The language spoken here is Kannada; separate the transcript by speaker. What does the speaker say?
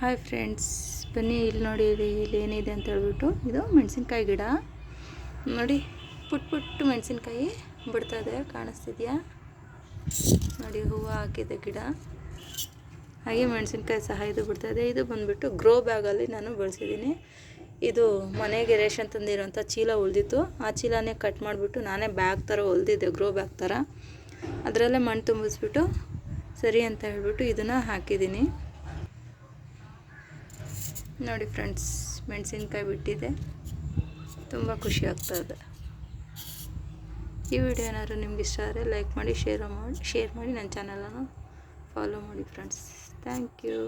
Speaker 1: ಹಾಯ್ ಫ್ರೆಂಡ್ಸ್, ಬನ್ನಿ ಇಲ್ಲಿ ನೋಡಿ ಇಲ್ಲಿ ಏನಿದೆ ಅಂತ ಹೇಳ್ಬಿಟ್ಟು. ಇದು ಮೆಣಸಿನ್ಕಾಯಿ ಗಿಡ ನೋಡಿ, ಪುಟ್ಟು ಮೆಣಸಿನ್ಕಾಯಿ ಬಿಡ್ತದೆ, ಕಾಣಿಸ್ತಿದೆಯಾ ನೋಡಿ. ಹೂವು ಹಾಕಿದೆ ಗಿಡ, ಹಾಗೆ ಮೆಣಸಿನ್ಕಾಯಿ ಸಹ ಇದು ಬಿಡ್ತಾಯಿದೆ. ಇದು ಬಂದುಬಿಟ್ಟು ಗ್ರೋ ಬ್ಯಾಗಲ್ಲಿ ನಾನು ಬೆಳೆಸಿದ್ದೀನಿ. ಇದು ಮನೆಗೆ ರೇಷನ್ ತಂದಿರೋಂಥ ಚೀಲ ಉಳಿದಿತ್ತು. ಆ ಚೀಲನೇ ಕಟ್ ಮಾಡಿಬಿಟ್ಟು ನಾನೇ ಬ್ಯಾಗ್ ಥರ ಹೊಲ್ದಿದ್ದೆ, ಗ್ರೋ ಬ್ಯಾಗ್ ಥರ. ಅದರಲ್ಲೇ ಮಣ್ಣು ತುಂಬಿಸ್ಬಿಟ್ಟು ಸರಿ ಅಂತ ಹೇಳ್ಬಿಟ್ಟು ಇದನ್ನು ಹಾಕಿದ್ದೀನಿ. ನೋಡಿ ಫ್ರೆಂಡ್ಸ್, ಮೆಣಸಿನ್ಕಾಯಿ ಬಿಟ್ಟಿದೆ, ತುಂಬ ಖುಷಿ ಆಗ್ತಾಯಿದೆ. ಈ ವಿಡಿಯೋ ಏನಾದರೂ ನಿಮ್ಗೆ ಇಷ್ಟ ಆದರೆ ಲೈಕ್ ಮಾಡಿ, ಶೇರ್ ಮಾಡಿ ನನ್ನ ಚಾನಲನ್ನು ಫಾಲೋ ಮಾಡಿ ಫ್ರೆಂಡ್ಸ್. Thank you.